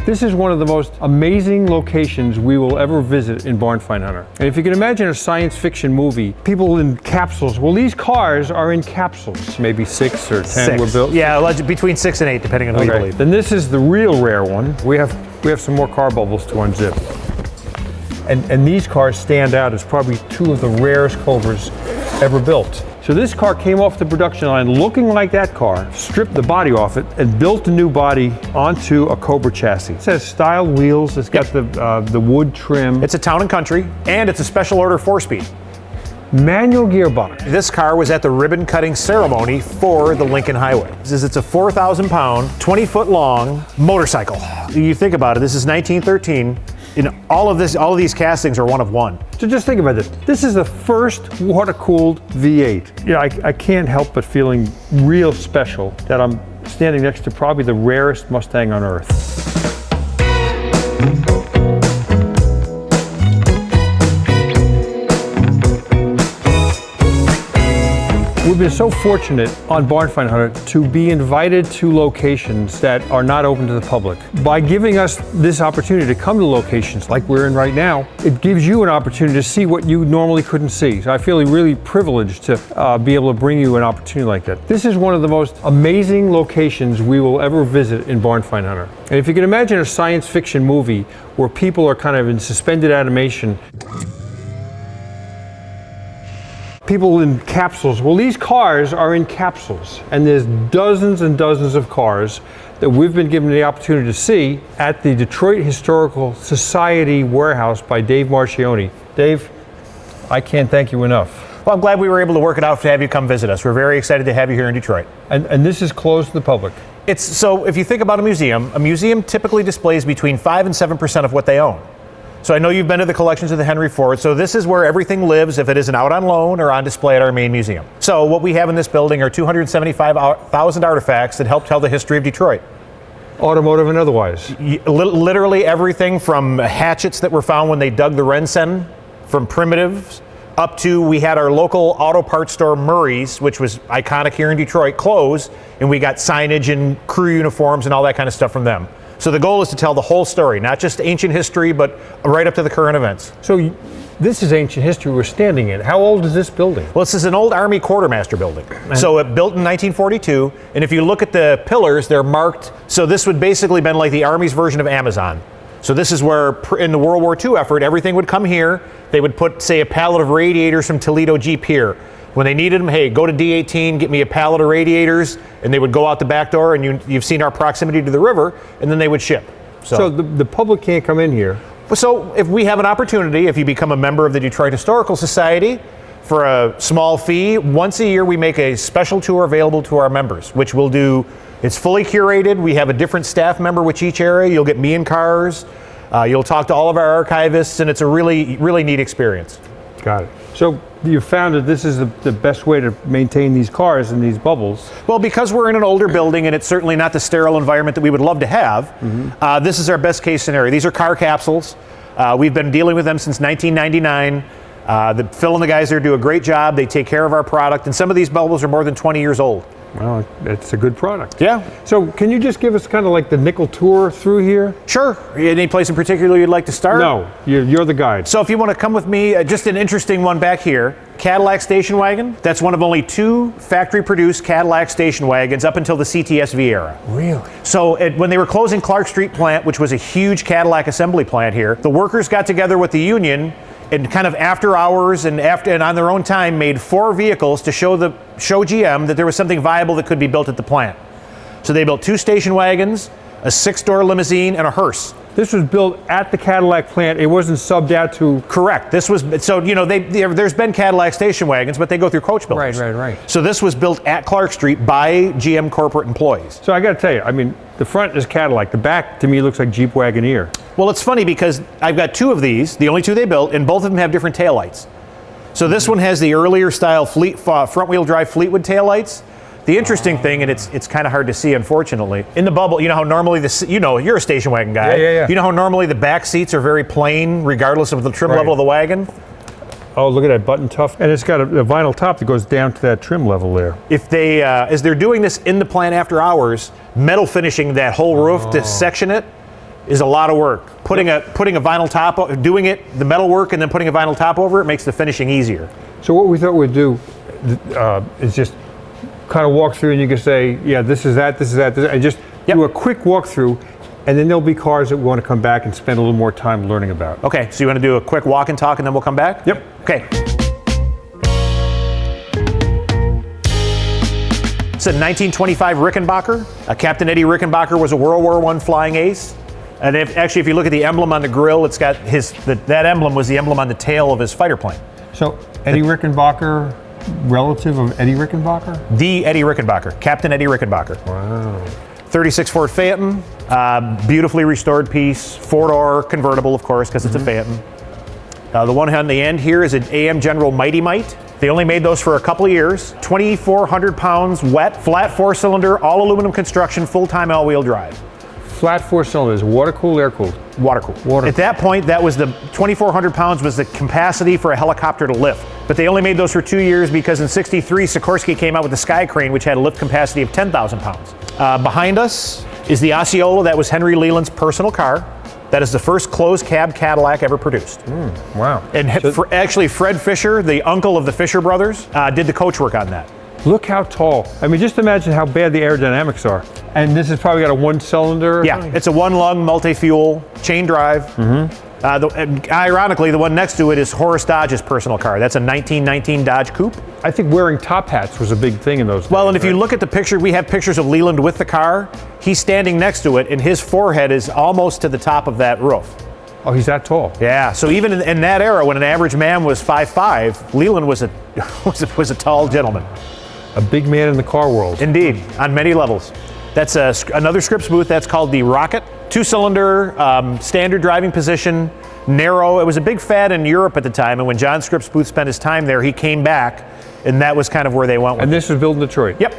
This is one of the most amazing locations we will ever visit in Barn Find Hunter. And if you can imagine a science fiction movie, people in capsules, well, these cars are in capsules. Maybe 6 or 10 were built? Yeah, between 6 and 8, depending on who you believe. Then this is the real rare one. We have some more car bubbles to unzip. And these cars stand out as probably 2 of the rarest Cobras ever built. So this car came off the production line looking like that car, stripped the body off it, and built a new body onto a Cobra chassis. It has styled wheels, it's got the wood trim. It's a town and country, and it's a special order 4-speed. Manual gearbox. This car was at the ribbon cutting ceremony for the Lincoln Highway. It's a 4,000 pound, 20-foot long motorcycle. You think about it, this is 1913. All of these castings are one of one. So just think about this. This is the first water-cooled V8. You know, I can't help but feeling real special that I'm standing next to probably the rarest Mustang on earth. We've been so fortunate on Barn Find Hunter to be invited to locations that are not open to the public. By giving us this opportunity to come to locations like we're in right now, it gives you an opportunity to see what you normally couldn't see. So I feel really privileged to be able to bring you an opportunity like that. This is one of the most amazing locations we will ever visit in Barn Find Hunter. And if you can imagine a science fiction movie where people are kind of in suspended animation, people in capsules. Well, these cars are in capsules, and there's dozens and dozens of cars that we've been given the opportunity to see at the Detroit Historical Society warehouse by Dave Marchione. Dave, I can't thank you enough. Well, I'm glad we were able to work it out to have you come visit us. We're very excited to have you here in Detroit. And this is closed to the public. So if you think about a museum typically displays between 5 and 7% of what they own. So I know you've been to the collections of the Henry Ford, so this is where everything lives if it isn't out on loan or on display at our main museum. So what we have in this building are 275,000 artifacts that help tell the history of Detroit. Automotive and otherwise. Literally everything from hatchets that were found when they dug the Rensen, from primitives, up to we had our local auto parts store Murray's, which was iconic here in Detroit, close, and we got signage and crew uniforms and all that kind of stuff from them. So the goal is to tell the whole story, not just ancient history, but right up to the current events. So this is ancient history we're standing in. How old is this building? Well, this is an old Army quartermaster building. So it built in 1942, and if you look at the pillars, they're marked. So this would basically been like the Army's version of Amazon. So this is where, in the World War II effort, everything would come here. They would put, say, a pallet of radiators from Toledo Jeep here. When they needed them, hey, go to D18, get me a pallet of radiators, and they would go out the back door, and you've seen our proximity to the river, and then they would ship. So the public can't come in here? So if we have an opportunity, if you become a member of the Detroit Historical Society, for a small fee, once a year we make a special tour available to our members, which we'll do. It's fully curated. We have a different staff member with each area. You'll get me in cars. You'll talk to all of our archivists, and it's a really, really neat experience. Got it. So you found that this is the best way to maintain these cars in these bubbles. Well, because we're in an older building and it's certainly not the sterile environment that we would love to have, this is our best case scenario. These are car capsules. We've been dealing with them since 1999. Phil and the guys there do a great job. They take care of our product, and some of these bubbles are more than 20 years old. Well, it's a good product. Yeah. So can you just give us kind of like the nickel tour through here? Sure. Any place in particular you'd like to start? No, you're the guide. So if you want to come with me, just an interesting one back here. Cadillac station wagon. That's one of only 2 factory-produced Cadillac station wagons up until the CTSV era. Really? So when they were closing Clark Street plant, which was a huge Cadillac assembly plant here, the workers got together with the union and kind of after hours and on their own time made 4 vehicles to show GM that there was something viable that could be built at the plant. So they built 2 station wagons, a 6-door limousine, and a hearse. This was built at the Cadillac plant. It wasn't subbed out to... Correct. This was, so, you know, there's been Cadillac station wagons, but they go through coach builders. Right. So this was built at Clark Street by GM corporate employees. So I got to tell you, I mean, the front is Cadillac. The back, to me, looks like Jeep Wagoneer. Well, it's funny because I've got 2 of these, the only 2 they built, and both of them have different taillights. So this one has the earlier style front-wheel drive Fleetwood taillights. The interesting thing, and it's kind of hard to see, unfortunately, in the bubble, you know how normally you're a station wagon guy. Yeah. You know how normally the back seats are very plain, regardless of the trim level of the wagon? Oh, look at that button tough. And it's got a vinyl top that goes down to that trim level there. If they, as they're doing this in the plant after hours, metal finishing that whole roof to section it, is a lot of work. Putting a vinyl top, doing it, the metal work, and then putting a vinyl top over it makes the finishing easier. So what we thought we'd do is just kind of walk through, and you can say, yeah, this is that, and just do a quick walkthrough, and then there'll be cars that we want to come back and spend a little more time learning about. Okay, so you want to do a quick walk and talk, and then we'll come back? Yep. Okay. It's a 1925 Rickenbacker. Captain Eddie Rickenbacker was a World War I flying ace. And if you look at the emblem on the grill, it's got that emblem was the emblem on the tail of his fighter plane. So Eddie Rickenbacker, relative of Eddie Rickenbacker? The Eddie Rickenbacker, Captain Eddie Rickenbacker. Wow. 36 Ford Phaeton, beautifully restored piece, four-door convertible, of course, because it's a Phaeton. The one on the end here is an AM General Mighty Mite. They only made those for a couple of years. 2,400 pounds wet, flat four-cylinder, all aluminum construction, full-time all-wheel drive. Flat four cylinders, water-cooled, air-cooled? Water-cooled. Water. At that point, that was the 2,400 pounds was the capacity for a helicopter to lift. But they only made those for 2 years because in '63, Sikorsky came out with the Sky Crane, which had a lift capacity of 10,000 pounds. Behind us is the Osceola. That was Henry Leland's personal car. That is the first closed cab Cadillac ever produced. Wow. And actually, Fred Fisher, the uncle of the Fisher brothers, did the coach work on that. Look how tall. I mean, just imagine how bad the aerodynamics are. And this has probably got a one-cylinder? Yeah, it's a one-lung multi-fuel, chain drive. Ironically, the one next to it is Horace Dodge's personal car. That's a 1919 Dodge Coupe. I think wearing top hats was a big thing in those days. Well, and if you look at the picture, we have pictures of Leland with the car. He's standing next to it, and his forehead is almost to the top of that roof. Oh, he's that tall. Yeah, so even in that era, when an average man was 5'5", Leland was a tall gentleman. A big man in the car world. Indeed, on many levels. That's another Scripps-Booth. That's called the Rocket. Two-cylinder, standard driving position, narrow. It was a big fad in Europe at the time, and when John Scripps-Booth spent his time there, he came back, and that was kind of where they went with And this was built in Detroit? Yep.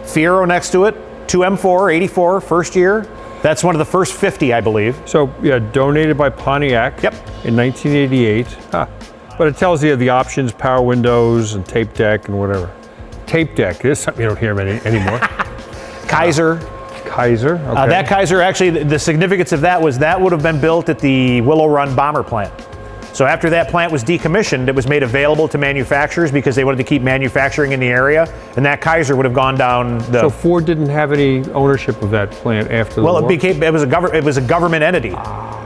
Fiero next to it, 2 M4, 84, first year. That's one of the first 50, I believe. So, yeah, donated by Pontiac in 1988. But it tells you the options, power windows, and tape deck, and whatever. Tape deck is something you don't hear anymore. Kaiser. Kaiser, okay. That Kaiser, actually, the significance of that was that would have been built at the Willow Run Bomber Plant. So after that plant was decommissioned, it was made available to manufacturers because they wanted to keep manufacturing in the area, and that Kaiser would have gone down the... So Ford didn't have any ownership of that plant after the war? Well, it was a government entity.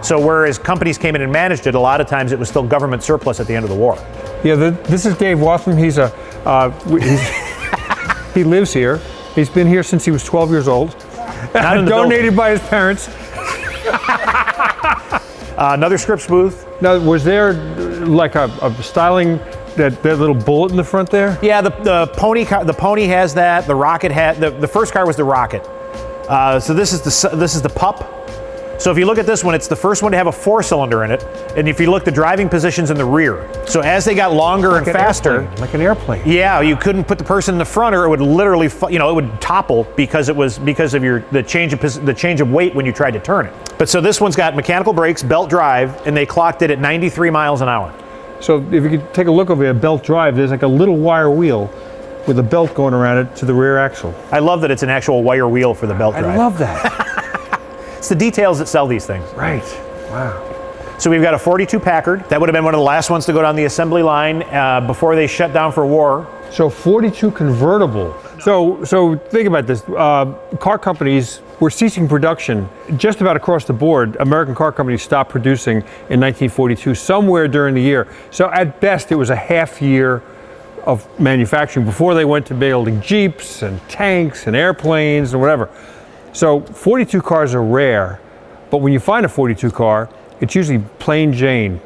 So whereas companies came in and managed it, a lot of times it was still government surplus at the end of the war. Yeah, this is Dave Watham. He's he lives here. He's been here since he was 12 years old. Donated by his parents. Another Scripps-Booth. Now, was there like a styling that little bullet in the front there? Yeah, the Pony car, the Pony has that. The Rocket had the first car was the Rocket. So this is the Pupp. So if you look at this one, it's the first one to have a 4-cylinder in it. And if you look, the driving position's in the rear. So as they got longer and faster, like an airplane. Yeah, you couldn't put the person in the front, or it would literally, it would topple because of the change of weight when you tried to turn it. But so this one's got mechanical brakes, belt drive, and they clocked it at 93 miles an hour. So if you could take a look over there, belt drive, there's like a little wire wheel with a belt going around it to the rear axle. I love that it's an actual wire wheel for the belt drive. I love that. It's the details that sell these things. Right. Wow. So we've got a 42 Packard. That would have been one of the last ones to go down the assembly line before they shut down for war. So 42 convertible. So think about this. Car companies were ceasing production just about across the board. American car companies stopped producing in 1942, somewhere during the year. So at best, it was a half year of manufacturing before they went to building Jeeps and tanks and airplanes and whatever. So 42 cars are rare, but when you find a 42 car, it's usually plain Jane,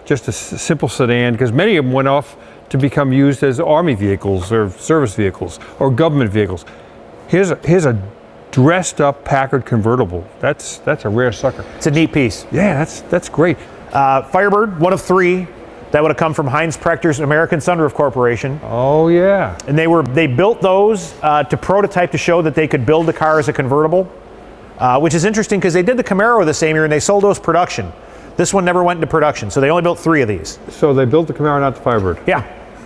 just a simple sedan, because many of them went off to become used as army vehicles or service vehicles or government vehicles. Here's a dressed up Packard convertible. That's a rare sucker. It's a neat piece. Yeah, that's great. Firebird, one of 3. That would have come from Heinz Prechter's American Sunroof Corporation. Oh yeah. And they built those to prototype to show that they could build the car as a convertible, which is interesting because they did the Camaro the same year and they sold those production. This one never went into production, so they only built 3 of these. So they built the Camaro, not the Firebird. Yeah.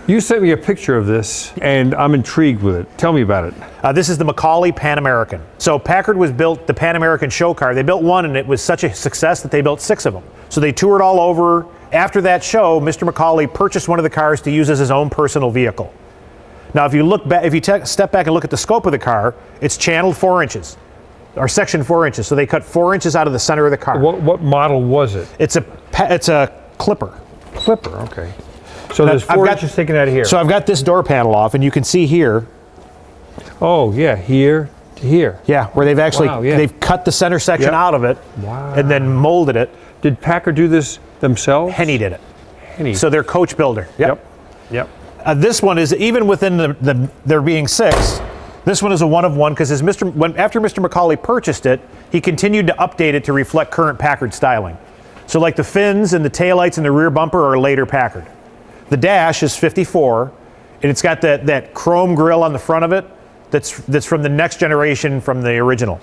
You sent me a picture of this, and I'm intrigued with it. Tell me about it. This is the Macauly Pan American. So Packard was built the Pan American show car. They built one, and it was such a success that they built 6 of them. So they toured all over. After that show, Mr. Macauly purchased one of the cars to use as his own personal vehicle. Now, if you look back, step back and look at the scope of the car, it's channeled 4 inches, or sectioned 4 inches. So they cut 4 inches out of the center of the car. What model was it? It's a Clipper. Clipper, okay. So there's 4 inches taken out of here. So I've got this door panel off, and you can see here. Oh, yeah, here to here. Yeah, where they've actually they've cut the center section out of it and then molded it. Did Packard do this themselves? He did it. He. So they're coach builder. Yep. This one is, even within there being 6, this one is a one of one because after Mr. Macauly purchased it, he continued to update it to reflect current Packard styling. So like the fins and the taillights and the rear bumper are later Packard. The dash is 54, and it's got that chrome grille on the front of it that's from the next generation from the original.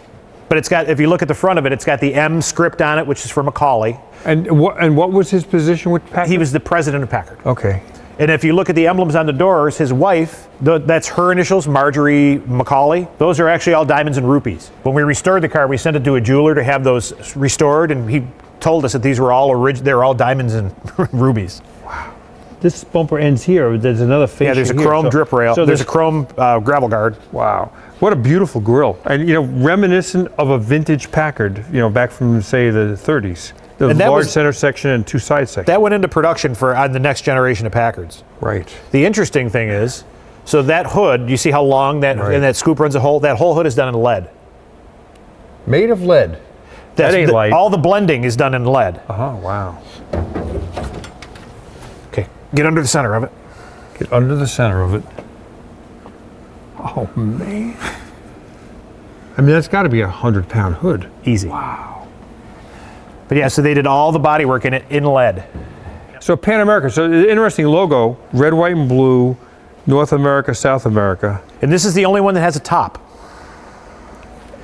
But it's got, if you look at the front of it, it's got the M script on it, which is for Macauly. And what was his position with Packard? He was the president of Packard. Okay. And if you look at the emblems on the doors, his wife, that's her initials, Marjorie Macauly. Those are actually all diamonds and rupees. When we restored the car, we sent it to a jeweler to have those restored, and he told us that these were all diamonds and rubies. Wow. This bumper ends here. There's another fascia. Yeah, there's a chrome drip rail. So there's a chrome gravel guard. Wow. What a beautiful grille. And, reminiscent of a vintage Packard, back from, say, the 30s. The large center section and 2 side sections. That went into production on the next generation of Packards. Right. The interesting thing is, so that hood, you see how long and that scoop runs a hole? That whole hood is done in lead. Made of lead. That ain't light. All the blending is done in lead. Oh, wow. Okay, get under the center of it. Get under the center of it. Oh, man. I mean, that's got to be a 100-pound hood. Easy. Wow. But yeah, so they did all the body work in it in lead. So Pan America, so interesting logo, red, white, and blue, North America, South America. And this is the only one that has a top.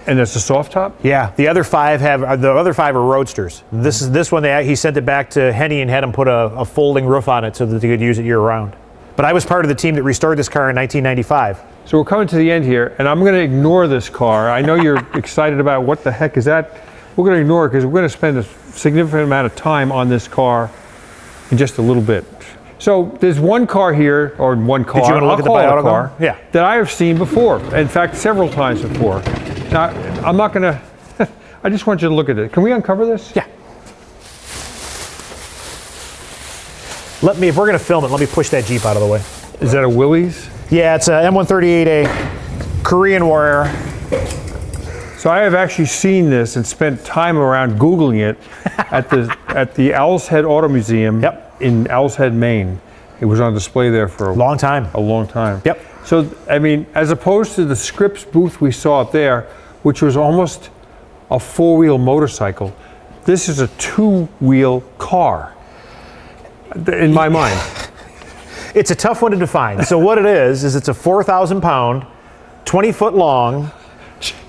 And that's a soft top? Yeah, the other 5 are roadsters. This one he sent it back to Henny and had him put a folding roof on it so that they could use it year round. But I was part of the team that restored this car in 1995. So we're coming to the end here, and I'm going to ignore this car. I know you're excited about what the heck is that. We're going to ignore it because we're going to spend a significant amount of time on this car in just a little bit. So there's one car here, or one car, Did you want to look at the Bi-Autogo car, yeah, that I have seen before. In fact, several times before. Now, I'm not going to, I just want you to look at it. Can we uncover this? Yeah. If we're going to film it, let me push that Jeep out of the way. Is that a Willys? Yeah, it's a M138A Korean War era. So I have actually seen this and spent time around Googling it at the Owl's Head Auto Museum in Owl's Head, Maine. It was on display there for a long time. Yep. So, I mean, as opposed to the Scripps-Booth we saw up there, which was almost a 4-wheel motorcycle, this is a 2-wheel car, in my mind. It's a tough one to define. So what it is it's a 4,000-pound, 20-foot long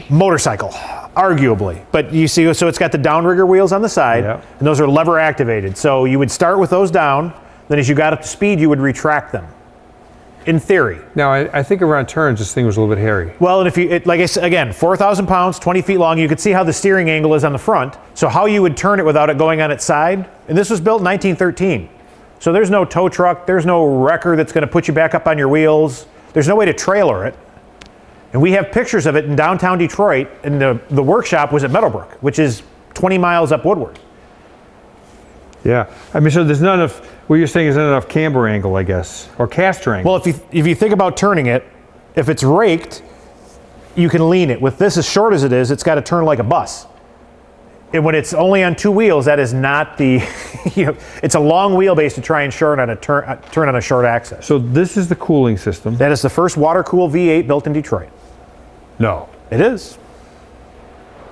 motorcycle, arguably. But you see, so it's got the downrigger wheels on the side, and those are lever activated. So you would start with those down, then as you got up to speed, you would retract them, in theory. Now, I think around turns, this thing was a little bit hairy. Well, and if like I said, again, 4,000 pounds, 20 feet long, you could see how the steering angle is on the front. So how you would turn it without it going on its side, and this was built in 1913. So there's no tow truck, there's no wrecker that's going to put you back up on your wheels. There's no way to trailer it. And we have pictures of it in downtown Detroit, and the workshop was at Meadowbrook, which is 20 miles up Woodward. Yeah, I mean, so there's not enough, what you're saying is not enough camber angle, I guess, or caster angle. Well, if you think about turning it, if it's raked, you can lean it. With this as short as it is, it's got to turn like a bus. And when it's only on 2 wheels, that is not the, it's a long wheelbase to try and turn on a short axis. So this is the cooling system. That is the first water-cooled V8 built in Detroit. No. It is.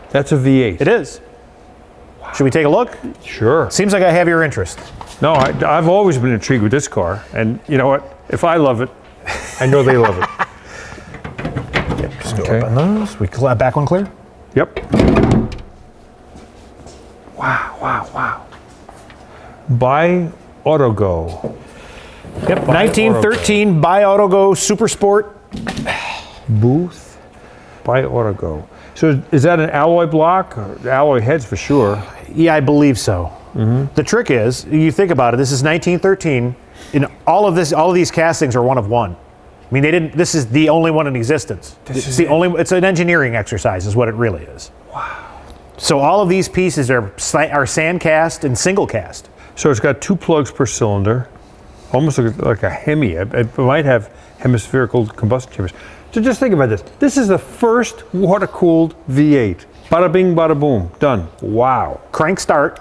That's a V8. It is. Wow. Should we take a look? Sure. Seems like I have your interest. No, I've always been intrigued with this car. And you know what? If I love it, I know they love it. Yep, just go up on those. Back one clear? Yep. Wow, wow, wow. Bi-Autogo. Yep, 1913 Bi-Autogo Super Sport. Booth Bi-Autogo. So is that an alloy block? Alloy heads for sure. Yeah, I believe so. The trick is, you think about it, this is 1913, and all of these castings are one of one. I mean, this is the only one in existence. It's an engineering exercise is what it really is. Wow. So all of these pieces are sand cast and single cast. So it's got 2 plugs per cylinder, almost like a Hemi. It might have hemispherical combustion chambers. So just think about this. This is the first water-cooled V8. Bada bing, bada boom, done. Wow. Crank start.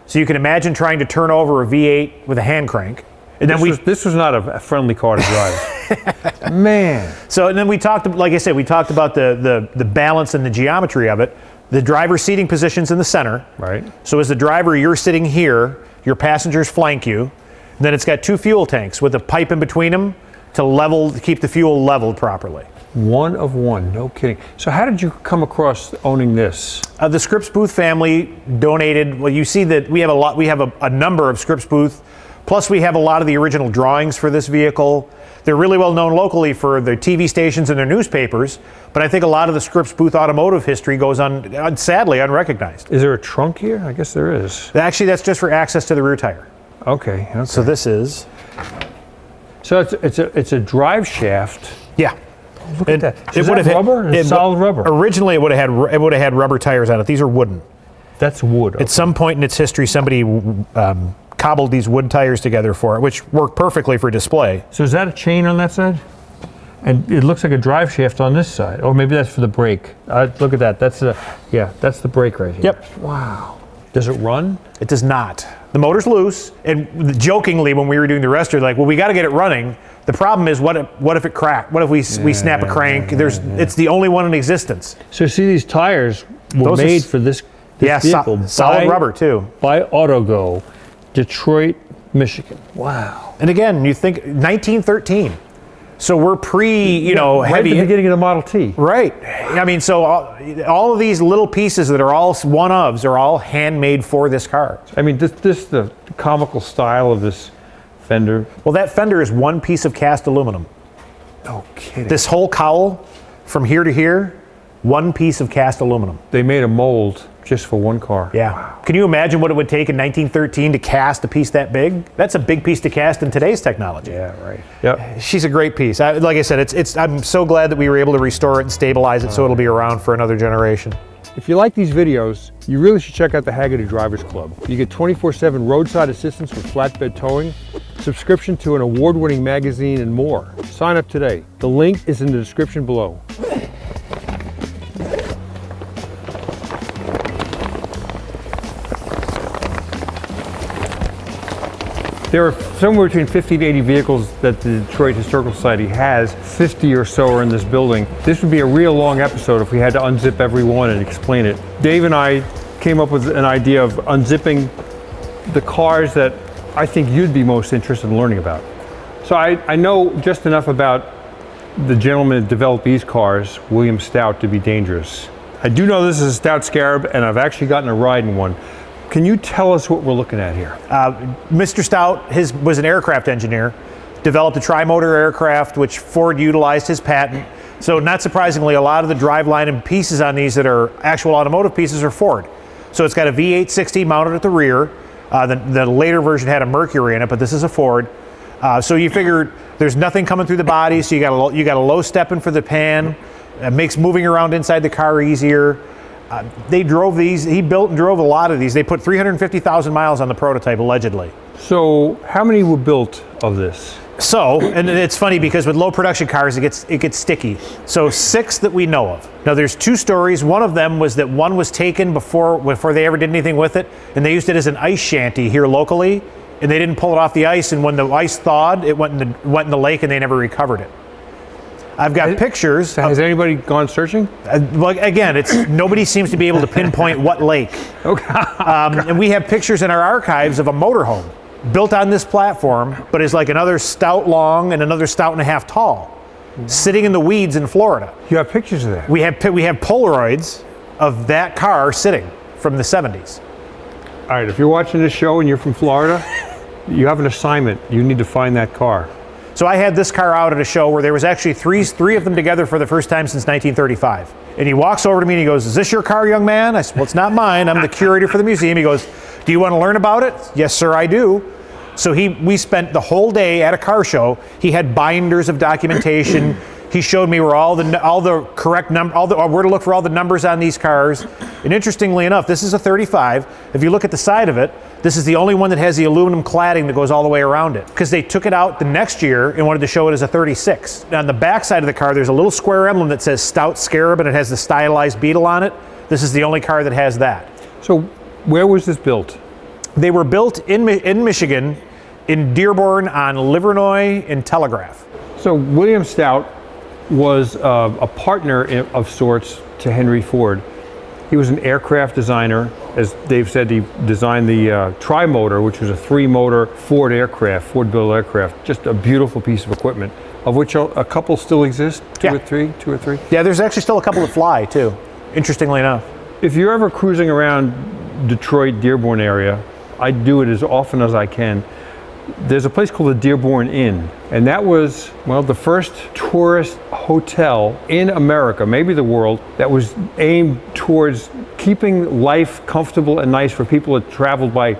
So you can imagine trying to turn over a V8 with a hand crank. And then this was not a friendly car to drive. Man. So and then we talked, like I said, we talked about the balance and the geometry of it. The driver's seating position's in the center. Right. So as the driver, you're sitting here, your passengers flank you. And then it's got 2 fuel tanks with a pipe in between them to keep the fuel leveled properly. One of one, no kidding. So how did you come across owning this? The Scripps-Booth family donated. Well, you see that we have a number of Scripps-Booth. Plus, we have a lot of the original drawings for this vehicle. They're really well known locally for their TV stations and their newspapers, but I think a lot of the Scripps-Booth automotive history goes on, sadly, unrecognized. Is there a trunk here? I guess there is. Actually, that's just for access to the rear tire. Okay. So this is. So it's a drive shaft. Yeah. Look at that. Is that rubber? It's solid rubber. Originally, it would have had rubber tires on it. These are wooden. That's wood. Okay. At some point in its history, somebody cobbled these wood tires together for it, which work perfectly for display. So is that a chain on that side? And it looks like a drive shaft on this side. Or maybe that's for the brake. Look at that. That's the brake right here. Yep. Wow. Does it run? It does not. The motor's loose, and jokingly when we were doing the rest, you're like, well, we got to get it running. The problem is, what if it cracked? What if we snap a crank? It's the only one in existence. So see, these tires were made for this vehicle. Solid rubber too. Bi-Autogo, Detroit, Michigan. Wow. And again, you think 1913. So we're heavy. Right at the beginning of the Model T. Right. I mean, so all of these little pieces that are all one-ofs are all handmade for this car. I mean, this the comical style of this fender. Well, that fender is one piece of cast aluminum. No kidding. This whole cowl, from here to here, one piece of cast aluminum. They made a mold just for one car. Yeah. Wow. Can you imagine what it would take in 1913 to cast a piece that big? That's a big piece to cast in today's technology. Yeah, right. Yep. She's a great piece. Like I said, I'm so glad that we were able to restore it and stabilize it so it'll be around for another generation. If you like these videos, you really should check out the Hagerty Drivers Club. You get 24/7 roadside assistance with flatbed towing, subscription to an award-winning magazine, and more. Sign up today. The link is in the description below. There are somewhere between 50 to 80 vehicles that the Detroit Historical Society has. 50 or so are in this building. This would be a real long episode if we had to unzip every one and explain it. Dave and I came up with an idea of unzipping the cars that I think you'd be most interested in learning about. So I know just enough about the gentleman that developed these cars, William Stout, to be dangerous. I do know this is a Stout Scarab, and I've actually gotten a ride in one. Can you tell us what we're looking at here? Mr. Stout was an aircraft engineer, developed a tri-motor aircraft, which Ford utilized his patent. So not surprisingly, a lot of the driveline and pieces on these that are actual automotive pieces are Ford. So it's got a V860 mounted at the rear. The later version had a Mercury in it, but this is a Ford. So you figure there's nothing coming through the body, so you got a low step in for the pan. It makes moving around inside the car easier. They drove these. He built and drove a lot of these. They put 350,000 miles on the prototype, allegedly. So how many were built of this? So, and it's funny because with low production cars, it gets sticky. So 6 that we know of. Now there's 2 stories. One of them was that one was taken before they ever did anything with it, and they used it as an ice shanty here locally, and they didn't pull it off the ice, and when the ice thawed, it went in the lake, and they never recovered it. I've got pictures. Has anybody gone searching? Well, again, nobody seems to be able to pinpoint what lake. Okay. And we have pictures in our archives of a motorhome built on this platform, but is like another Stout long and another Stout and a half tall, sitting in the weeds in Florida. You have pictures of that? We have Polaroids of that car sitting from the 70s. All right, if you're watching this show and you're from Florida, You have an assignment. You need to find that car. So I had this car out at a show where there was actually three of them together for the first time since 1935. And he walks over to me and he goes, "Is this your car, young man?" I said, "Well, it's not mine. I'm the curator for the museum." He goes, "Do you want to learn about it?" "Yes, sir, I do." So we spent the whole day at a car show. He had binders of documentation. He showed me where all the correct number, where to look for all the numbers on these cars. And interestingly enough, this is a 35. If you look at the side of it, this is the only one that has the aluminum cladding that goes all the way around it, because they took it out the next year and wanted to show it as a 36. On the back side of the car, there's a little square emblem that says Stout Scarab, and it has the stylized beetle on it. This is the only car that has that. So where was this built? They were built in Michigan, in Dearborn on Livernois and Telegraph. So William Stout was a partner of sorts to Henry Ford. He was an aircraft designer. As Dave said, he designed the Tri-Motor, which was a 3-motor Ford aircraft, Ford-built aircraft. Just a beautiful piece of equipment, of which a couple still exist, two or three. Yeah, there's actually still a couple that fly too, interestingly enough. If you're ever cruising around Detroit, Dearborn area, I do it as often as I can. There's a place called the Dearborn Inn, and that was, well, the first tourist hotel in America, maybe the world, that was aimed towards keeping life comfortable and nice for people that traveled by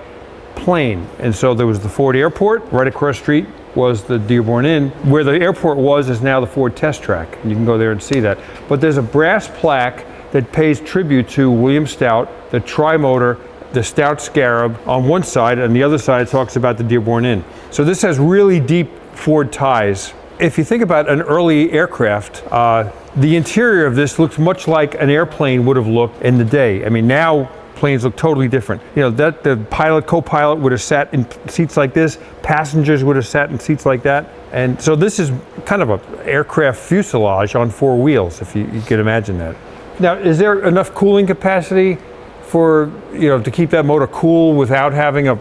plane. And so there was the Ford Airport. Right across the street was the Dearborn Inn. Where the airport was is now the Ford Test Track, and you can go there and see that. But there's a brass plaque that pays tribute to William Stout, the Tri-Motor, the Stout Scarab on one side, and the other side talks about the Dearborn Inn. So this has really deep Ford ties. If you think about an early aircraft, the interior of this looks much like an airplane would have looked in the day. I mean, now planes look totally different. You know, that the pilot, co-pilot would have sat in seats like this, passengers would have sat in seats like that. And so this is kind of an aircraft fuselage on 4 wheels, if you can imagine that. Now, is there enough cooling capacity for, to keep that motor cool without having a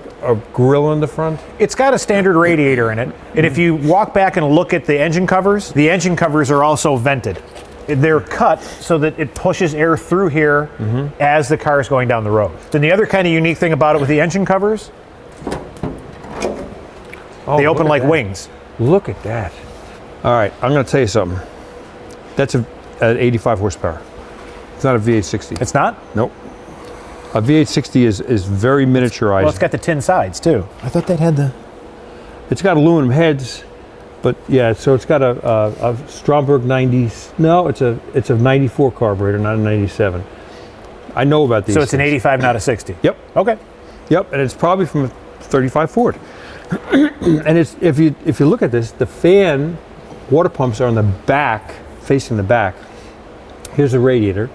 grill in the front? It's got a standard radiator in it, and if you walk back and look at the engine covers are also vented. They're cut so that it pushes air through here as the car is going down the road. And the other kind of unique thing about it with the engine covers, they open like wings. Look at that. All right, I'm going to tell you something. That's an 85 horsepower. It's not a V8 60. It's not? Nope. A V8 60 is very miniaturized. Well, it's got the tin sides too. I thought that had the... It's got aluminum heads, but yeah, so it's got a Stromberg 90s. No, it's a 94 carburetor, not a 97. I know about these. So it's an 85, not a 60? Yep. Okay. Yep, and it's probably from a 35 Ford. And it's, if you look at this, the fan water pumps are on the back, facing the back. Here's the radiator.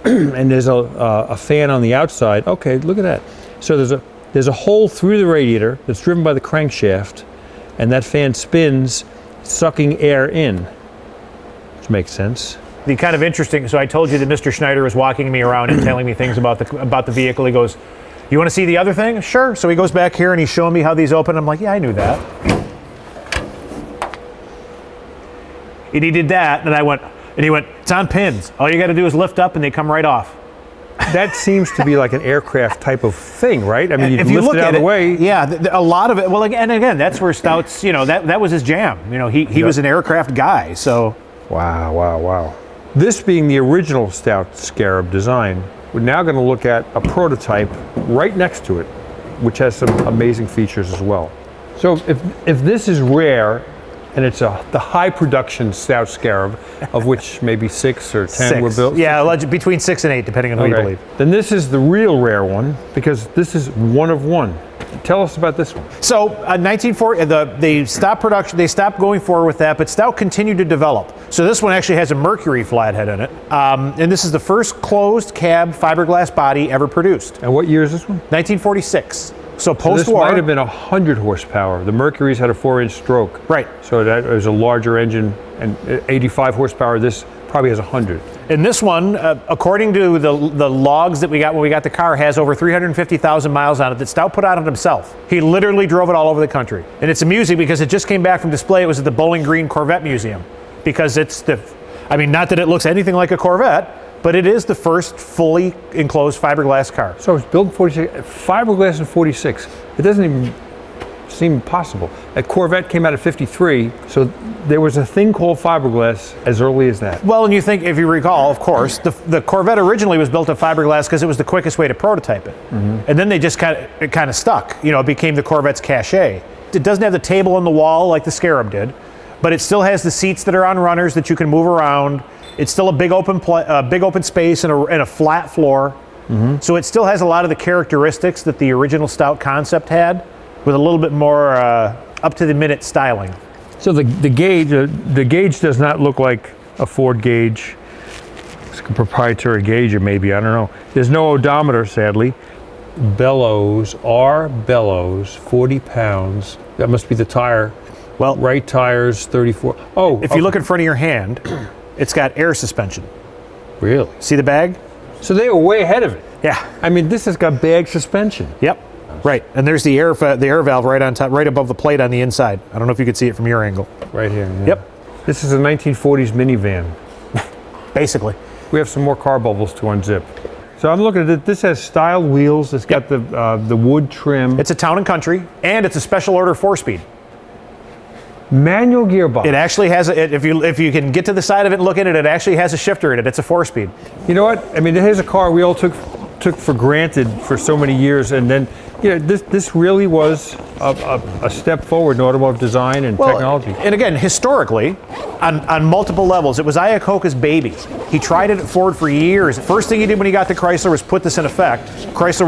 And there's a fan on the outside. Okay, look at that. So there's a hole through the radiator that's driven by the crankshaft, and that fan spins, sucking air in, which makes sense. The kind of interesting. So I told you that Mr. Schneider was walking me around and telling me things about the vehicle. He goes, "You want to see the other thing?" Sure. So he goes back here and he's showing me how these open. I'm like, "Yeah, I knew that." And he did that, and he went, "It's on pins. All you got to do is lift up and they come right off." That seems to be like an aircraft type of thing, right? I mean, if you lift look it out at of the way. Yeah, a lot of it. Well, and again, that's where Stout's, that was his jam. He was an aircraft guy, so. Wow. This being the original Stout Scarab design, we're now going to look at a prototype right next to it, which has some amazing features as well. So if this is rare, and it's the high production Stout Scarab, of which maybe 6 or 10 were built. Yeah, between 6 and 8, depending on who you believe. Then this is the real rare one, because this is one of one. Tell us about this one. So, 1940, they stopped production. They stopped going forward with that, but Stout continued to develop. So this one actually has a Mercury flathead in it, and this is the first closed cab fiberglass body ever produced. And what year is this one? 1946. So post-war. This might have been 100 horsepower. The Mercury's had a 4-inch stroke. Right. So that was a larger engine, and 85 horsepower. This probably has 100. And this one, according to the logs that we got when we got the car, has over 350,000 miles on it that Stout put on it himself. He literally drove it all over the country. And it's amusing because it just came back from display. It was at the Bowling Green Corvette Museum. Because it's not that it looks anything like a Corvette, but it is the first fully enclosed fiberglass car. So it's built in 46, fiberglass in 46. It doesn't even seemed possible. A Corvette came out of 53, so there was a thing called fiberglass as early as that. Well, and you think, if you recall, of course, the Corvette originally was built of fiberglass because it was the quickest way to prototype it. And then they just kind of stuck. You know, it became the Corvette's cachet. It doesn't have the table on the wall like the Scarab did, but it still has the seats that are on runners that you can move around. It's still a big open space and a flat floor. So it still has a lot of the characteristics that the original Stout concept had, with a little bit more up-to-the-minute styling. So the gauge does not look like a Ford gauge. It's a proprietary gauge, or maybe, I don't know. There's no odometer, sadly. Bellows, 40 pounds. That must be the tire. Well, right tire's 34. Oh, if you look in front of your hand, it's got air suspension. Really? See the bag? So they were way ahead of it. Yeah. I mean, this has got bag suspension. Yep. Right, and there's the air valve right on top, right above the plate on the inside. I don't know if you could see it from your angle. Right here. Yeah. Yep. This is a 1940s minivan. Basically. We have some more car bubbles to unzip. So I'm looking at it. This has styled wheels. It's got the wood trim. It's a town and country, and it's a special order 4-speed. Manual gearbox. It actually has if you can get to the side of it and look at it, it actually has a shifter in it. It's a 4-speed. You know what? I mean, here's a car we all took for granted for so many years, and then this really was a step forward in automotive design and technology. And again, historically, on multiple levels, it was Iacocca's baby. He tried it at Ford for years. First thing he did when he got to Chrysler was put this in effect. Chrysler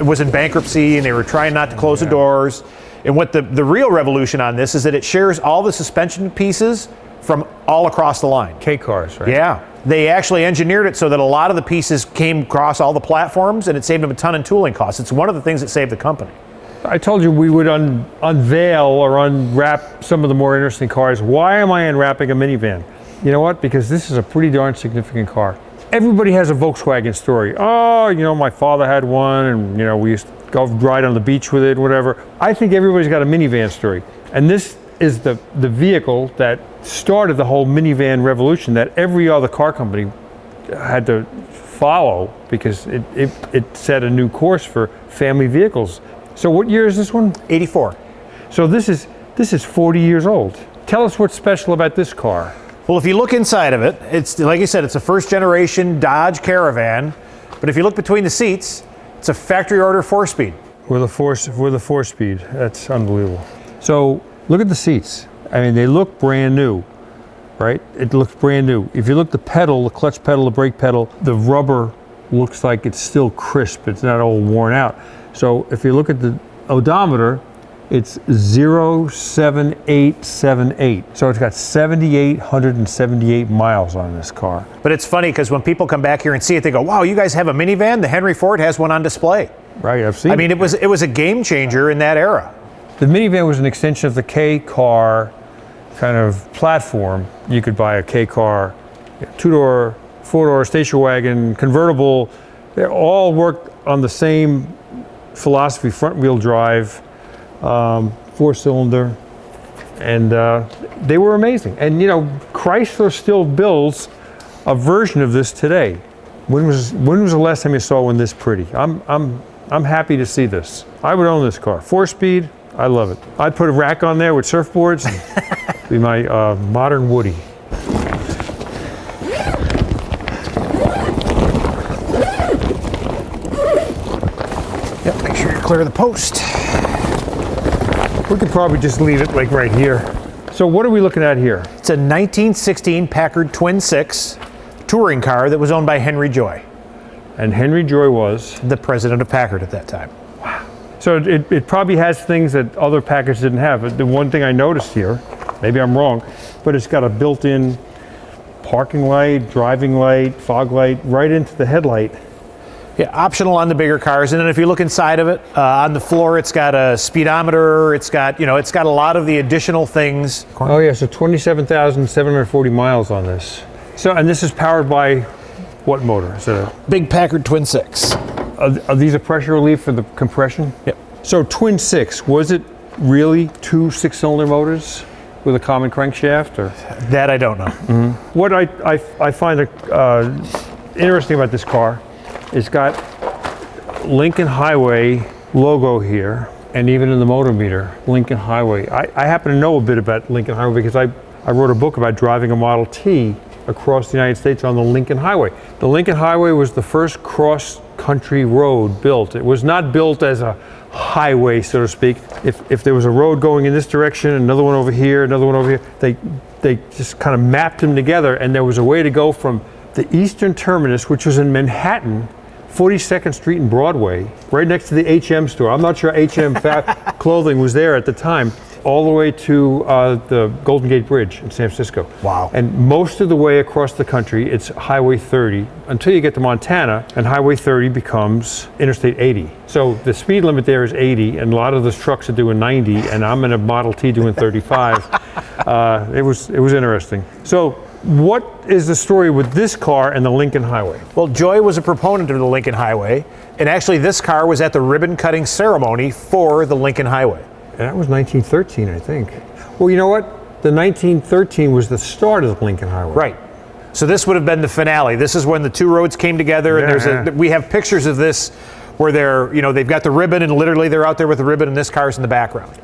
was in bankruptcy, and they were trying not to close the doors. And what the real revolution on this is that it shares all the suspension pieces from all across the line. K cars, right? Yeah. They actually engineered it so that a lot of the pieces came across all the platforms, and it saved them a ton in tooling costs. It's one of the things that saved the company. I told you we would unveil or unwrap some of the more interesting cars. Why am I unwrapping a minivan? You know what? Because this is a pretty darn significant car. Everybody has a Volkswagen story. Oh, you know, my father had one, and, you know, we used to go ride on the beach with it and whatever. I think everybody's got a minivan story. And this is the vehicle that started the whole minivan revolution that every other car company had to follow, because it set a new course for family vehicles. So what year is this one? 84. So this is 40 years old. Tell us what's special about this car. Well, if you look inside of it, it's like you said, it's a first generation Dodge Caravan. But if you look between the seats, it's a factory order 4-speed. With a 4-speed. That's unbelievable. So look at the seats. I mean, they look brand new, right? It looks brand new. If you look at the pedal, the clutch pedal, the brake pedal, the rubber looks like it's still crisp. It's not all worn out. So if you look at the odometer, it's 07878. So it's got 7,878 miles on this car. But it's funny because when people come back here and see it, they go, wow, you guys have a minivan? The Henry Ford has one on display. Right, I've seen it. I mean, it was a game changer in that era. The minivan was an extension of the K car kind of platform. You could buy a K car, 2-door, 4-door, station wagon, convertible. They all worked on the same philosophy, front wheel drive, 4-cylinder, and they were amazing. And you know, Chrysler still builds a version of this today. When was the last time you saw one this pretty? I'm happy to see this. I would own this car. 4-speed, I love it. I'd put a rack on there with surfboards. Be my modern Woody. Yep, make sure you clear the post. We could probably just leave it like right here. So what are we looking at here? It's a 1916 Packard Twin 6 touring car that was owned by Henry Joy. And Henry Joy was? The president of Packard at that time. Wow. So it probably has things that other Packards didn't have. The one thing I noticed here, maybe I'm wrong, but it's got a built-in parking light, driving light, fog light, right into the headlight. Yeah, optional on the bigger cars. And then if you look inside of it, on the floor, it's got a speedometer. It's got a lot of the additional things. Oh yeah, so 27,740 miles on this. So, and this is powered by what motor? Is it a big Packard Twin 6? Are these a pressure relief for the compression? Yep. So Twin 6, was it really 2 6-cylinder motors with a common crankshaft? Or? That I don't know. Mm-hmm. What I find interesting about this car, it's got Lincoln Highway logo here, and even in the motor meter, Lincoln Highway. I happen to know a bit about Lincoln Highway because I wrote a book about driving a Model T across the United States on the Lincoln Highway. The Lincoln Highway was the first cross-country road built. It was not built as a highway, so to speak. If there was a road going in this direction, another one over here, another one over here, they just kind of mapped them together, and there was a way to go from the eastern terminus, which was in Manhattan, 42nd Street and Broadway, right next to the H&M store. I'm not sure H&M clothing was there at the time, all the way to the Golden Gate Bridge in San Francisco. Wow. And most of the way across the country, it's Highway 30 until you get to Montana, and Highway 30 becomes Interstate 80. So the speed limit there is 80, and a lot of those trucks are doing 90, and I'm in a Model T doing 35. It was interesting. So what is the story with this car and the Lincoln Highway? Well, Joy was a proponent of the Lincoln Highway, and actually this car was at the ribbon cutting ceremony for the Lincoln Highway. That was 1913, I think. Well, you know what? The 1913 was the start of the Lincoln Highway. Right. So this would have been the finale. This is when the two roads came together, and we have pictures of this where they've got the ribbon, and literally they're out there with the ribbon, and this car's in the background.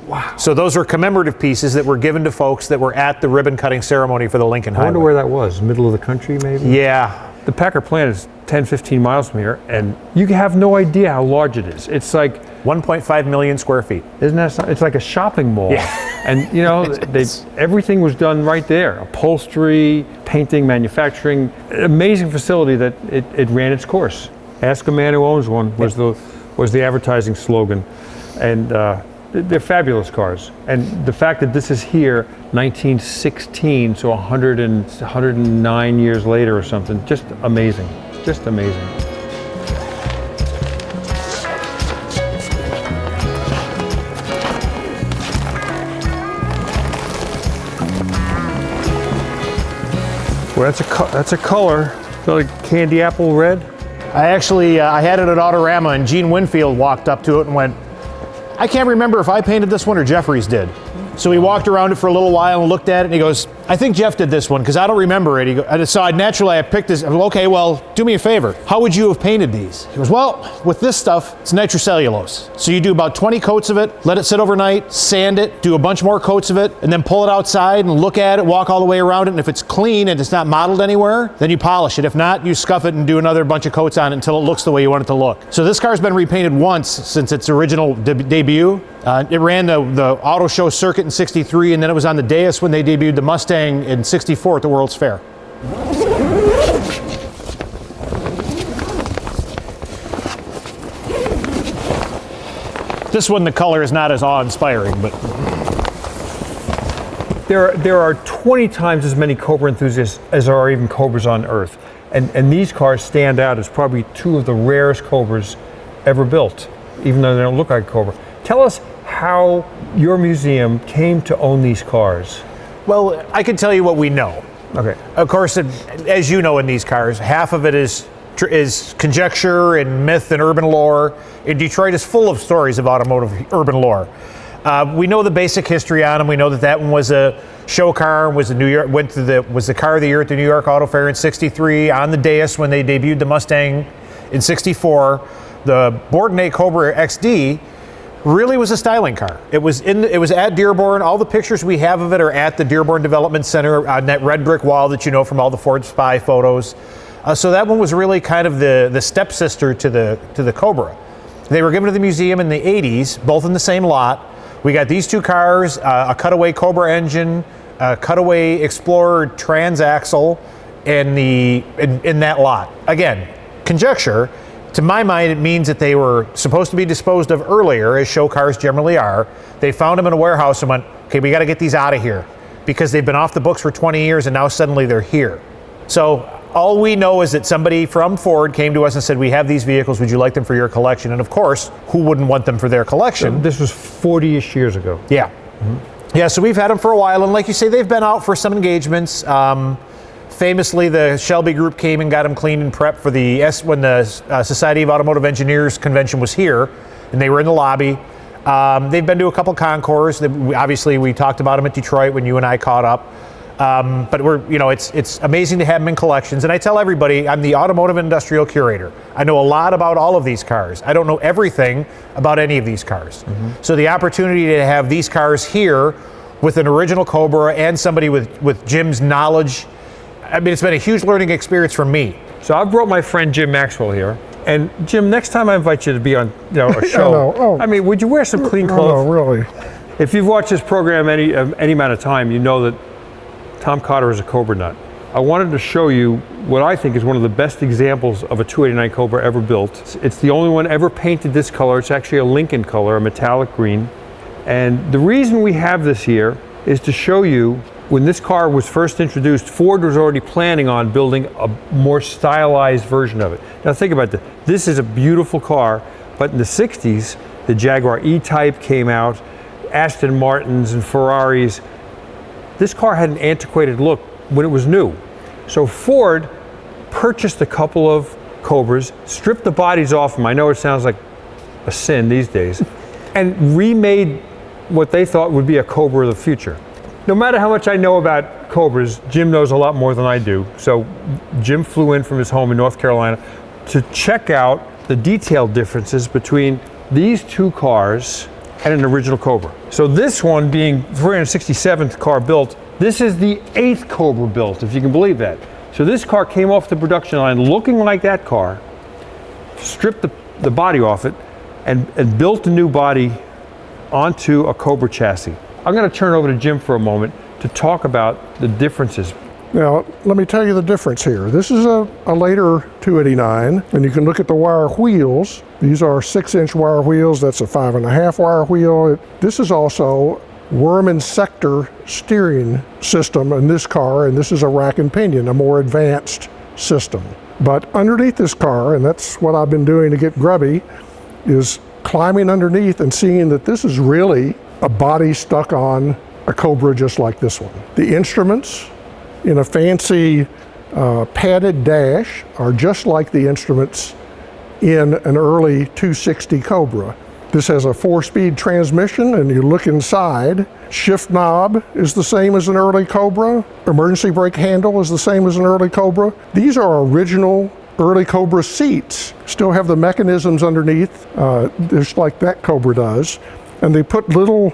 Wow. So those are commemorative pieces that were given to folks that were at the ribbon cutting ceremony for the Lincoln Highway. I wonder where that was, middle of the country maybe? Yeah. The Packard Plant is 10, 15 miles from here, and you have no idea how large it is. It's like 1.5 million square feet. Isn't that? It's like a shopping mall. Yeah. And everything was done right there. Upholstery, painting, manufacturing. An amazing facility that it ran its course. Ask a man who owns one was the advertising slogan. And they're fabulous cars. And the fact that this is here 1916, so 109 years later or something, just amazing. Just amazing. Well, that's a color, like candy apple red. I actually I had it at Autorama, and Gene Winfield walked up to it and went, I can't remember if I painted this one or Jeffries did. So he walked around it for a little while and looked at it, and he goes, I think Jeff did this one because I don't remember it. I picked this. Okay, well, do me a favor. How would you have painted these? He goes, well, with this stuff, it's nitrocellulose. So you do about 20 coats of it, let it sit overnight, sand it, do a bunch more coats of it, and then pull it outside and look at it, walk all the way around it, and if it's clean and it's not mottled anywhere, then you polish it. If not, you scuff it and do another bunch of coats on it until it looks the way you want it to look. So this car's been repainted once since its original debut. It ran the auto show circuit in '63, and then it was on the dais when they debuted the Mustang in '64 at the World's Fair. This one, the color is not as awe-inspiring, but there are 20 times as many Cobra enthusiasts as there are even Cobras on Earth, and these cars stand out as probably two of the rarest Cobras ever built, even though they don't look like a Cobra. Tell us how your museum came to own these cars. Well, I can tell you what we know. Okay. Of course, as you know in these cars, half of it is conjecture and myth and urban lore. And Detroit is full of stories of automotive urban lore. We know the basic history on them. We know that one was a show car, was the car of the year at the New York Auto Fair in '63, on the dais when they debuted the Mustang in '64. The Bordinat Cobra XD really was a styling car. It was at Dearborn. All the pictures we have of it are at the Dearborn Development Center on that red brick wall that you know from all the Ford spy photos. So that one was really kind of the stepsister to the Cobra. They were given to the museum in the '80s, both in the same lot. We got these two cars, a cutaway Cobra engine, a cutaway Explorer transaxle in that lot. Again, conjecture. To my mind, it means that they were supposed to be disposed of earlier, as show cars generally are. They found them in a warehouse and went, okay, we got to get these out of here because they've been off the books for 20 years and now suddenly they're here. So all we know is that somebody from Ford came to us and said, we have these vehicles, would you like them for your collection? And of course, who wouldn't want them for their collection? So this was 40-ish years ago. Yeah. Mm-hmm. Yeah, so we've had them for a while, and like you say, they've been out for some engagements. Famously, the Shelby Group came and got them cleaned and prepped for when the Society of Automotive Engineers convention was here, and they were in the lobby. They've been to a couple concours. Obviously, we talked about them at Detroit when you and I caught up. But it's amazing to have them in collections. And I tell everybody, I'm the automotive industrial curator. I know a lot about all of these cars. I don't know everything about any of these cars. So the opportunity to have these cars here with an original Cobra and somebody with Jim's knowledge, I mean, it's been a huge learning experience for me. So I've brought my friend Jim Maxwell here. And Jim, next time I invite you to be on a show, I mean, would you wear some clean clothes? No, really. If you've watched this program any amount of time, you know that Tom Cotter is a Cobra nut. I wanted to show you what I think is one of the best examples of a 289 Cobra ever built. It's the only one ever painted this color. It's actually a Lincoln color, a metallic green. And the reason we have this here is to show you when this car was first introduced, Ford was already planning on building a more stylized version of it. Now think about this. This is a beautiful car, but in the 60s, the Jaguar E-Type came out, Aston Martins and Ferraris. This car had an antiquated look when it was new. So Ford purchased a couple of Cobras, stripped the bodies off them. I know it sounds like a sin these days, and remade what they thought would be a Cobra of the future. No matter how much I know about Cobras, Jim knows a lot more than I do. So Jim flew in from his home in North Carolina to check out the detailed differences between these two cars and an original Cobra. So this one being 367th car built, this is the 8th Cobra built, if you can believe that. So this car came off the production line looking like that car, stripped the body off it, and built a new body onto a Cobra chassis. I'm going to turn over to Jim for a moment to talk about the differences. Now, let me tell you the difference here. This is a later 289, and you can look at the wire wheels. These are 6-inch wire wheels. That's a 5.5 wire wheel. This is also worm and sector steering system in this car, and this is a rack and pinion, a more advanced system. But underneath this car, and that's what I've been doing to get grubby, is climbing underneath and seeing that this is really a body stuck on a Cobra just like this one. The instruments in a fancy padded dash are just like the instruments in an early 260 Cobra. This has a 4-speed transmission, and you look inside. Shift knob is the same as an early Cobra. Emergency brake handle is the same as an early Cobra. These are original early Cobra seats. Still have the mechanisms underneath, just like that Cobra does. And they put little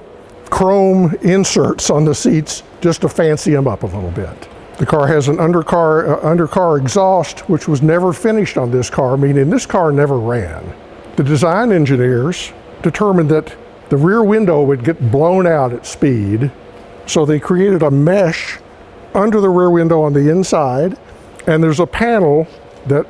chrome inserts on the seats just to fancy them up a little bit. The car has an undercar exhaust, which was never finished on this car, meaning this car never ran. The design engineers determined that the rear window would get blown out at speed, so they created a mesh under the rear window on the inside, and there's a panel that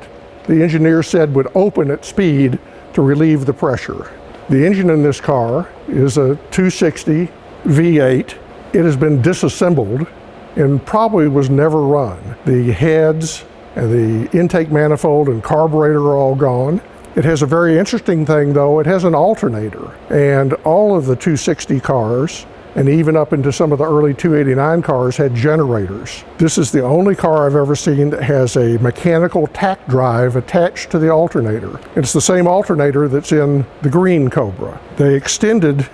the engineer said would open at speed to relieve the pressure. The engine in this car is a 260 V8. It has been disassembled and probably was never run. The heads and the intake manifold and carburetor are all gone. It has a very interesting thing though, it has an alternator, and all of the 260 cars and even up into some of the early 289 cars had generators. This is the only car I've ever seen that has a mechanical tack drive attached to the alternator. It's the same alternator that's in the green Cobra. They extended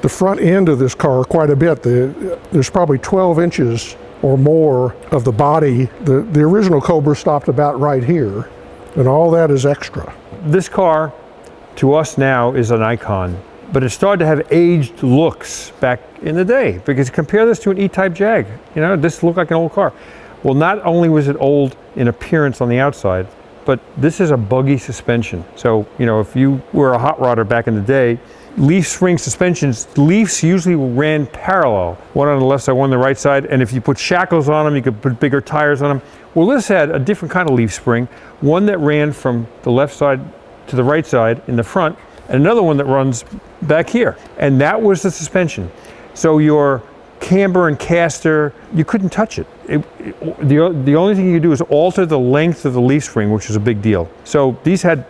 the front end of this car quite a bit. There's probably 12 inches or more of the body. The original Cobra stopped about right here, and all that is extra. This car, to us now, is an icon. But it started to have aged looks back in the day, because compare this to an E-Type Jag. You know, this looked like an old car. Well, not only was it old in appearance on the outside, but this is a buggy suspension. So, you know, if you were a hot rodder back in the day, leaf spring suspensions, leafs usually ran parallel, one on the left side, one on the right side, and if you put shackles on them, you could put bigger tires on them. Well, this had a different kind of leaf spring, one that ran from the left side to the right side in the front, and another one that runs back here. And that was the suspension. So your camber and caster, you couldn't touch it. The only thing you could do is alter the length of the leaf spring, which is a big deal. So these had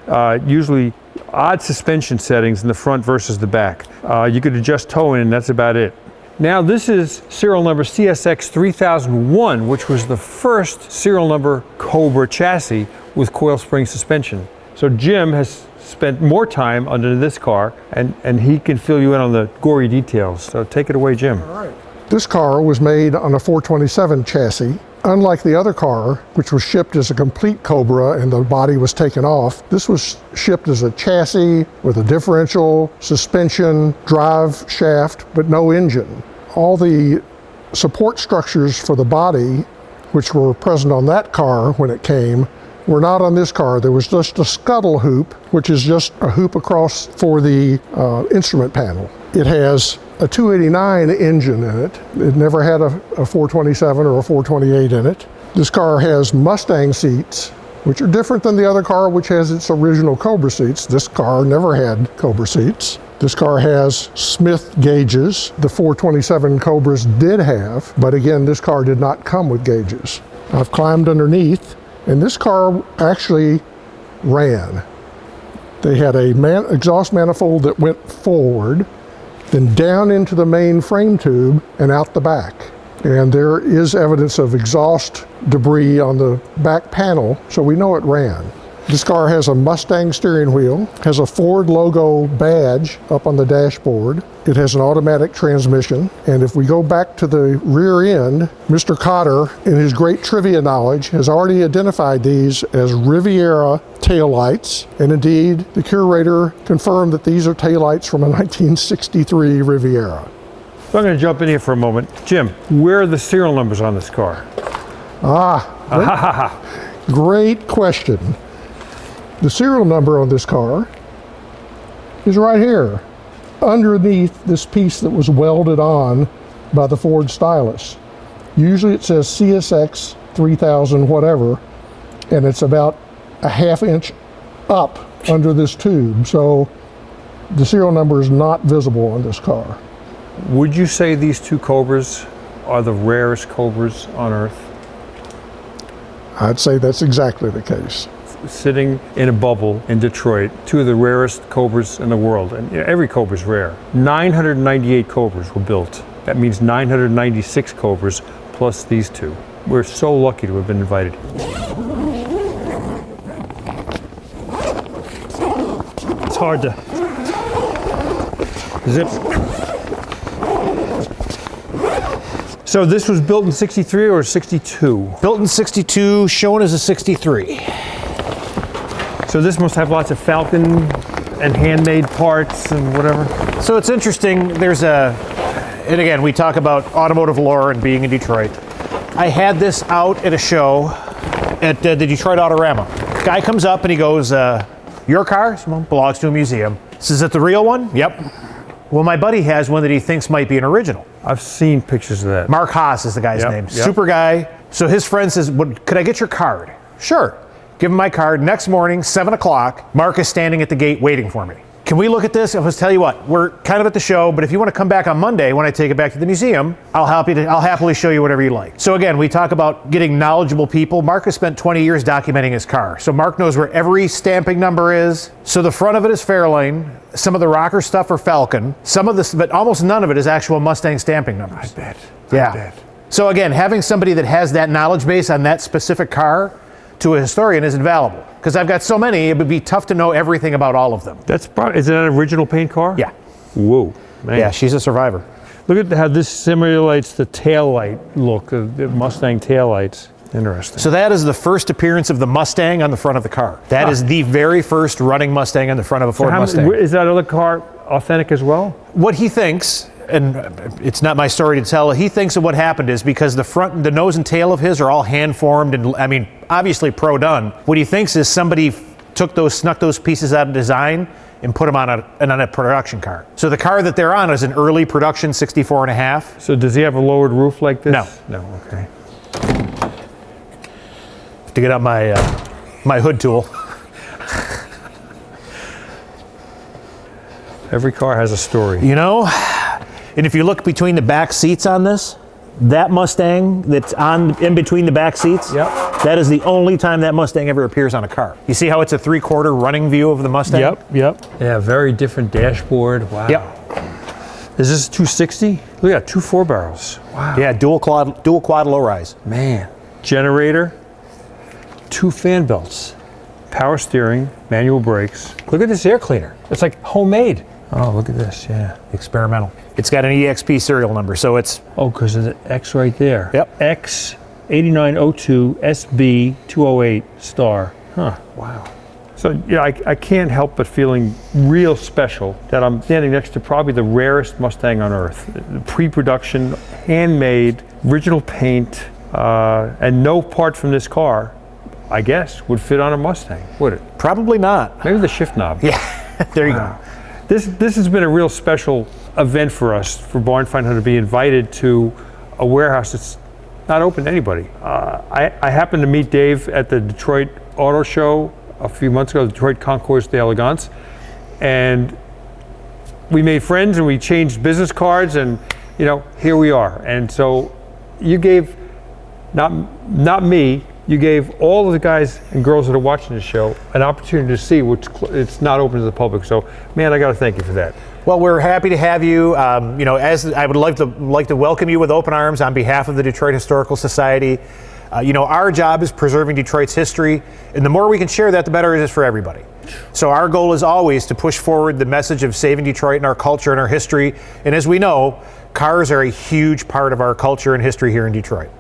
usually odd suspension settings in the front versus the back. You could adjust towing, and that's about it. Now this is serial number CSX 3001, which was the first serial number Cobra chassis with coil spring suspension. So Jim has spent more time under this car, and he can fill you in on the gory details. So take it away, Jim. All right. This car was made on a 427 chassis. Unlike the other car, which was shipped as a complete Cobra and the body was taken off, this was shipped as a chassis with a differential, suspension, drive shaft, but no engine. All the support structures for the body, which were present on that car when it came, were not on this car. There was just a scuttle hoop, which is just a hoop across for the instrument panel. It has a 289 engine in it. It never had a 427 or a 428 in it. This car has Mustang seats, which are different than the other car, which has its original Cobra seats. This car never had Cobra seats. This car has Smith gauges. The 427 Cobras did have, but again, this car did not come with gauges. I've climbed underneath, and this car actually ran. They had a exhaust manifold that went forward, then down into the main frame tube and out the back. And there is evidence of exhaust debris on the back panel, so we know it ran. This car has a Mustang steering wheel, has a Ford logo badge up on the dashboard. It has an automatic transmission. And if we go back to the rear end, Mr. Cotter, in his great trivia knowledge, has already identified these as Riviera taillights. And indeed, the curator confirmed that these are taillights from a 1963 Riviera. So I'm going to jump in here for a moment. Jim, where are the serial numbers on this car? Great question. The serial number on this car is right here, underneath this piece that was welded on by the Ford stylus. Usually it says CSX 3000 whatever, and it's about a ½ inch up under this tube, so the serial number is not visible on this car. Would you say these two Cobras are the rarest Cobras on Earth? I'd say that's exactly the case. Sitting in a bubble in Detroit, two of the rarest Cobras in the world, and every Cobra is rare. 998 Cobras were built. That means 996 Cobras plus these two. We're so lucky to have been invited. It's hard to zip. So this was built in 63 or 62? Built in 62, shown as a 63. So this must have lots of Falcon and handmade parts and whatever. So it's interesting, and again, we talk about automotive lore and being in Detroit. I had this out at a show at the Detroit Autorama. Guy comes up and he goes, your car? Well, belongs to a museum. Is it the real one? Yep. Well, my buddy has one that he thinks might be an original. I've seen pictures of that. Mark Haas is the guy's name. Yep. Super guy. So his friend says, could I get your card? Sure. Give him my card. Next morning, 7 o'clock, Mark is standing at the gate waiting for me. Can we look at this? I'll just tell you what, we're kind of at the show, but if you want to come back on Monday when I take it back to the museum, I'll happily show you whatever you like. So again, we talk about getting knowledgeable people. Mark has spent 20 years documenting his car. So Mark knows where every stamping number is. So the front of it is Fairlane. Some of the rocker stuff are Falcon. Some of this, but almost none of it is actual Mustang stamping numbers. I bet. Yeah. I bet. So again, having somebody that has that knowledge base on that specific car to a historian is invaluable. Because I've got so many, it would be tough to know everything about all of them. That's probably, is it an original paint car? Yeah. Whoa, man. Yeah, she's a survivor. Look at how this simulates the taillight look, the Mustang taillights. Interesting. So that is the first appearance of the Mustang on the front of the car. That is the very first running Mustang on the front of a Ford Mustang. Is that other car authentic as well? What he thinks, and it's not my story to tell, he thinks that what happened is because the nose and tail of his are all hand formed and, I mean, obviously pro done. What he thinks is somebody snuck those pieces out of design and put them on a production car. So the car that they're on is an early production 64 and a half. So does he have a lowered roof like this? No. No, okay. To get out my hood tool. Every car has a story. You know, and if you look between the back seats on this, that Mustang that's in between the back seats, Yep. That is the only time that Mustang ever appears on a car. You see how it's a 3/4 running view of the Mustang? Yep. Yeah, very different dashboard. Wow. Yep. Is this 260? Look at that, 2 4-barrels. Wow. Yeah, dual quad low rise. Man. Generator, 2 fan belts, power steering, manual brakes. Look at this air cleaner. It's like homemade. Oh, look at this, yeah. Experimental. It's got an EXP serial number, so it's... Oh, because of the X right there. Yep. X8902 SB208 star. Huh, wow. So, yeah, I can't help but feeling real special that I'm standing next to probably the rarest Mustang on earth. Pre-production, handmade, original paint, and no part from this car, I guess, would fit on a Mustang, would it? Probably not. Maybe the shift knob. Yeah, there you go. This has been a real special event for us, for Barn Find Hunter to be invited to a warehouse that's not open to anybody. I happened to meet Dave at the Detroit Auto Show a few months ago, the Detroit Concours d'Elegance, and we made friends and we changed business cards, and here we are. And so you gave, not me, you gave all of the guys and girls that are watching this show an opportunity to see what's it's not open to the public. So, man, I got to thank you for that. Well, we're happy to have you. As I would like to welcome you with open arms on behalf of the Detroit Historical Society. Our job is preserving Detroit's history, and the more we can share that, the better it is for everybody. So our goal is always to push forward the message of saving Detroit and our culture and our history. And as we know, cars are a huge part of our culture and history here in Detroit.